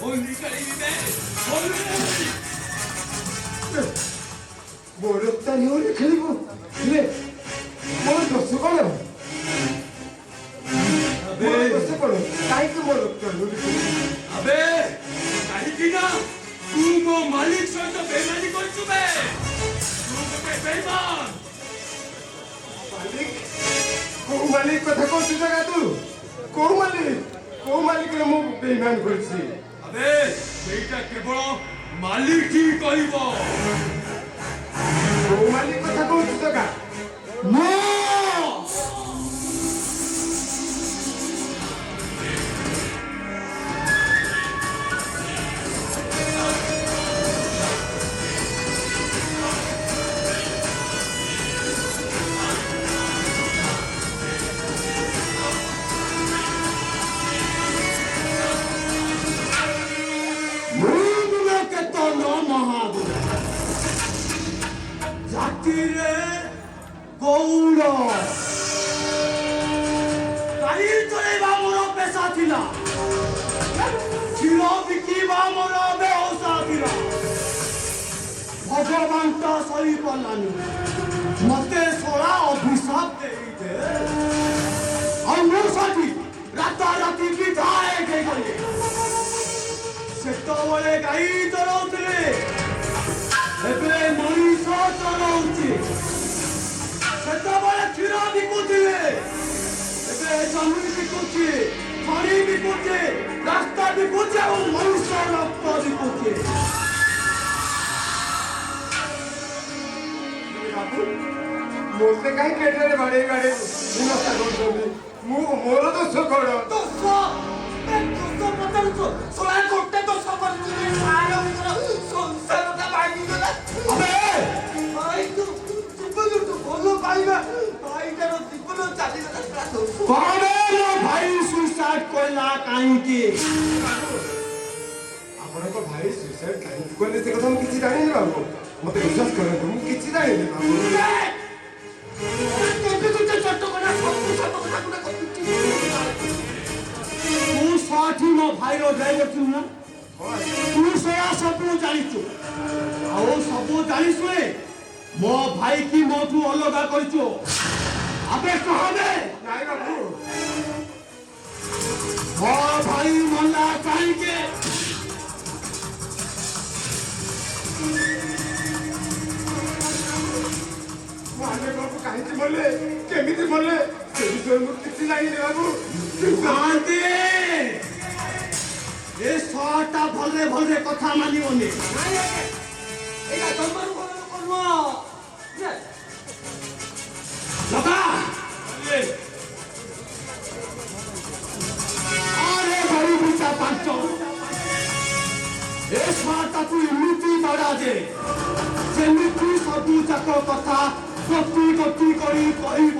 होली करेंगे होली मोरता नहीं होली खेलिबो ले मोर दोस्त कोन अबे दोस्त कोन काई के मोरता होली अबे काहे की ना तू मो मालिक सहित बेईमानी करछु बे तू के बेईमान मालिक कथा कहछु जगह तू को मालिक रे मो बेईमान करछि अबे बेटा केवल मालिक ही कहबो को मालिक कथा कहछु जगह नो জাতিরে গৌর গাড়ি চলেবা মোর পেশা ଥିଲା କ୍ଷୀର ବିକିବା ମୋର ବ୍ୟବସାୟ ଥିଲା ଭଗବାନ ତ ସହି ପାରିଲାନି ମତେ ଶଳା ଅଭିଶାପ ଦେଇଦେ ଆଉ ମୁଁ ସାଥି ରାତାରାତି ବିଧାୟକ ହେଇଗଲି ସେତେବେଳେ ଗାଈ ଚଳଉଥିଲେ ଏବେ ମଣିଷ ଚଳଉଛି ସେତେବେଳେ କ୍ଷୀର ବିକୁଥିଲେ ଏବେ ଜମି ବିକୁଛି ଖଣି ବିକୁଛି ରାସ୍ତା ବିକୁଛି ଆଉ ମଣିଷ ରକ୍ତ ବିକୁଛି बाबू मोसे काई केटरे बाडे गाडे मुनस्ता करछोनी मु मोर दोष कोड ଦୋଷ ପଚାରୁଛୁ ଶଳା ଗୋଟେ ଦୋଷ କରିଛୁ ସାର ସଂସାରଟା ଭାଙ୍ଗିଗଲା अबे ଭାଇ ତୁ ଜୀବନଠୁ ଭଲ ପାଇବା ଭାଇଟାର ଜୀବନ ଚାଲିଗଲା ଶଳା ଦୋଷ कोडे रो भाई सुसाइड कोइला काईकी आपण को भाई सुसाइड काई कोले से कथा किछि जानि नि बाबू मते विश्वास करे मु किछि जानि नि बाबू तू साथी मो भाईर ड्राइवर तू ना तू सया सब जानिଛୁ ଆଉ ସବୁ ଜାଣିଛୁ ମୋ ଭାଇ କି ମୋଠୁ ଅଲଗା କରିଛୁ ଆବେ କହବେ ନାଇ ବାबू ମୋ ଭାଇ ମଲା କାହିଁକି माने बाबू काहींची बोलले केमिति बोलले से विषय मु किछि जानि नि बाबू शांति ए सटा भले भले কথা মানিবনি এটা তোমার করব লগা আরে ভাই বিটা পাঁচ এ সটা তুই এমিতি বড়া যে যেমিতি সবু যাক কথা গতি গতি করি কইব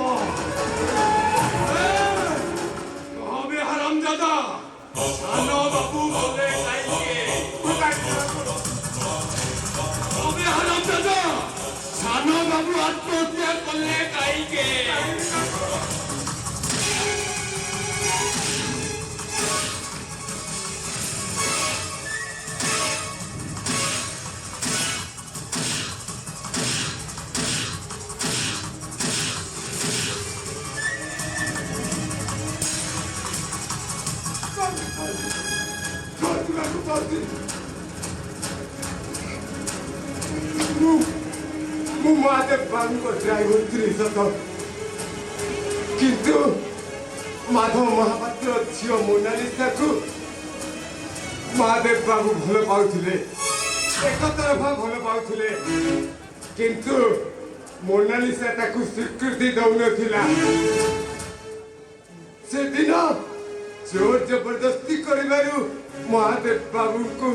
কবে হারামজাদা সানো বাবু বলে কাইকে কবে হারামজাদা সানো বাবু আত্মহত্যা করলে কাইকে मु माते बाबू को ड्राइवर थी सत किंतु माधव महापात्र झियो मोनालिसा को महादेव बाबू भल पाउथिले एक तरफा भल पाउथिले किंतु मोनालिसा ताकू स्वीकृति दउनथिला से दिन जोर जबरदस्ती करिबारु महादेव बाबू को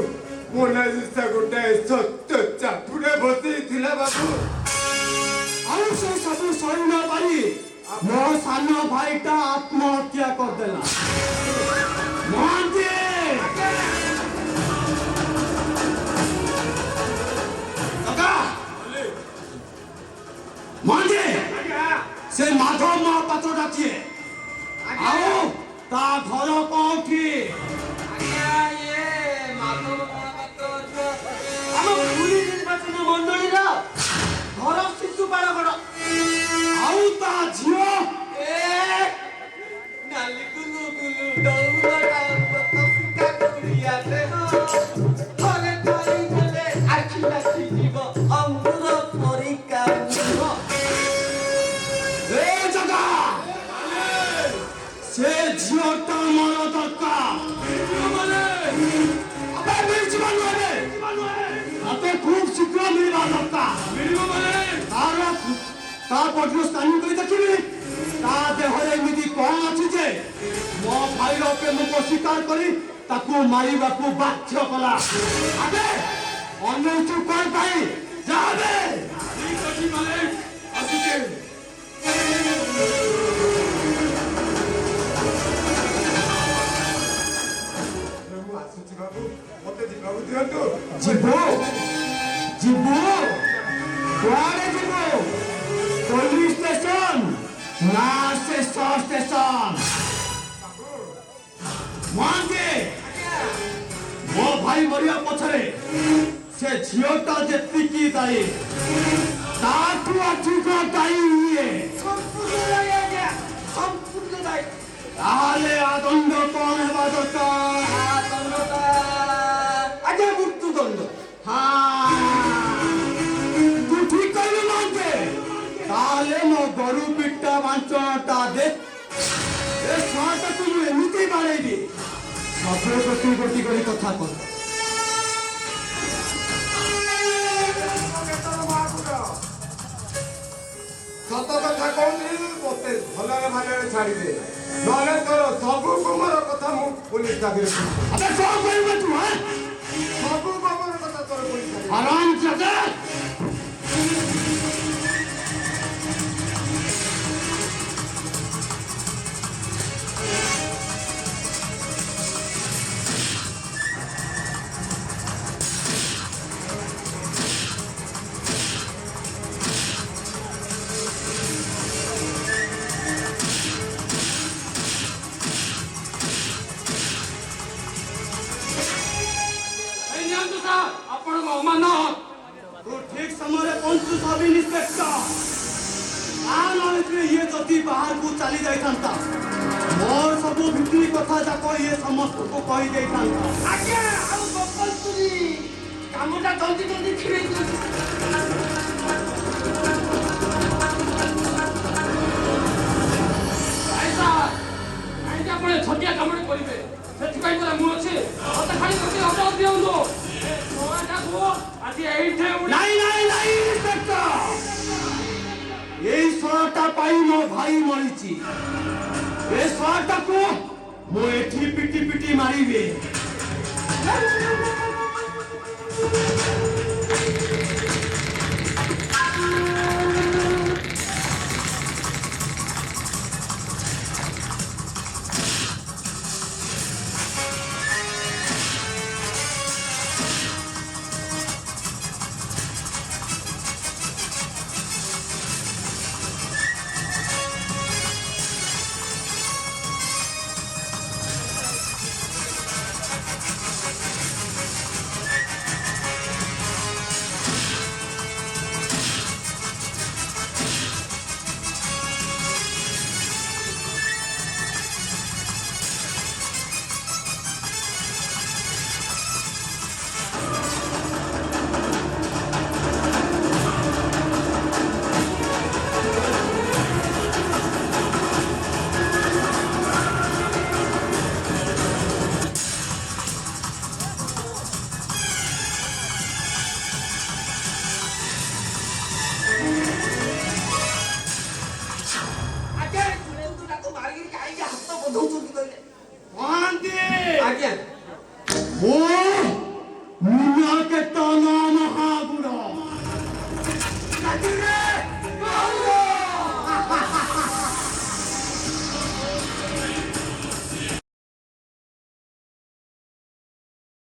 मोनालिसा गोटाए सत्य चापुड़े बसई थिला बाबू ଆଉ ସେ ସବୁ ସହି ନ ପାରି ମୋ ସାନ ଭାଇଟା ଆତ୍ମହତ୍ୟା କରିଦେଲା ମହାନ୍ତି ମହାନ୍ତି ସେ ମାଧବ ମହାପାତ୍ରଟା କିଏ ଆଉ ତା ଘର କୋଉଠି ଆଜ୍ଞା ତା ପଟରୁ ସ୍ଥାନ କରି ଦେଖିବି ତା ଦେହରେ ଏମିତି କଣ ଅଛି ଯେ ମୋ ଭାଇର ପ୍ରେମକୁ ସ୍ୱୀକାର କରି ତାକୁ ମାରିବାକୁ ବାଧ୍ୟ କଲା। ଆବେ ଅନେଇଛୁ କଣ ପାଇଁ? ଯାବେ। ଠିକ ଅଛି ମାଲିକ, ଆସୁଛେ। ମୁଁ ଆସୁଛି ବାବୁ, ମତେ ଯିବାକୁ ଦିଅନ୍ତୁ। ଯିବୁ ଯିବୁ କୁଆଡେ ଯିବୁ? ପୋଲିସ ଷ୍ଟେସନ ନା ସେ ଷ୍ଟେସନ? ମହାନ୍ତି ମୋ ଭାଇ ମରିବା ପଛରେ ସେ ଝିଅଟା ଯେତିକି ଦାୟୀ ତାଠୁ ଅଧିକ ଦାୟୀ ଇଏ। ତାହେଲେ ଆଦଣ୍ଡ କଣ ହେବା ଦରକାର? ଆଜ୍ଞା ମୃତ୍ୟୁଦଣ୍ଡ। ତୁ ଠିକ କହିଲୁ ମହାନ୍ତି। ତାହେଲେ ମୋ ଗୋରୁ ପିଟା ବାଞ୍ଚଟା ଦେ। ଏ ଛୁଆଟାକୁ ମୁଁ ଏମିତି ବାଡ଼େଇବି ସବୁ ଗୋଟି ଗୋଟି କରି କଥା କର। ସତ କଥା କହୁଛି, ମତେ ଭଲରେ ଭଲରେ ଛାଡ଼ିଦେ, ନହେଲେ ତୋର ସବୁ ଗୋମର କଥା ମୁଁ ପୋଲିସ ଚାକିରି ଆବେ କଣ କରିବୁ ତୁ? ସବୁ ଗୋମର କଥା ତୋର ପୋଲିସ ଚାକିରି। ଆରାମ ଚାଚା। ଆପଣଙ୍କ ଅମାନ ତୁ ଠିକ ସମୟରେ ପହଞ୍ଚୁ ସବ୍ ଇନ୍ସପେକ୍ଟର। ଇଏ ଯଦି ବାହାରକୁ ଚାଲି ଯାଇଥାନ୍ତା ମୋର ସବୁ ଭିତରି କଥା ଯାକ ଇଏ ସମସ୍ତଙ୍କୁ କହିଦେଇଥାନ୍ତା। ଆଜ୍ଞା ଆଉ ଗପନ୍ତୁନି, କାମଟା ଜଲ୍ଦି ଜଲ୍ଦି ଛିଡ଼େଇ ଦିଅନ୍ତୁ। କାହିଁକି ଆପଣ ଛୋଟିଆ କାମଟେ କରିବେ? ସେଥିପାଇଁ ପରା ମୁଁ ଅଛି। ମତେ ଖାଲି ଗୋଟେ ଅର୍ଡର ଦିଅନ୍ତୁ। ଆଜି ଏଇଠି ନାଇଁ ନାଇଁ ନାଇଁ ଇନ୍ସପେକ୍ଟର, ଏଇ ଶଳାଟା ପାଇଁ ମୋ ଭାଇ ମରିଛି। ଏ ଶଳାଟାକୁ ମୁଁ ଏଠି ପିଟି ପିଟି ମାରିବି।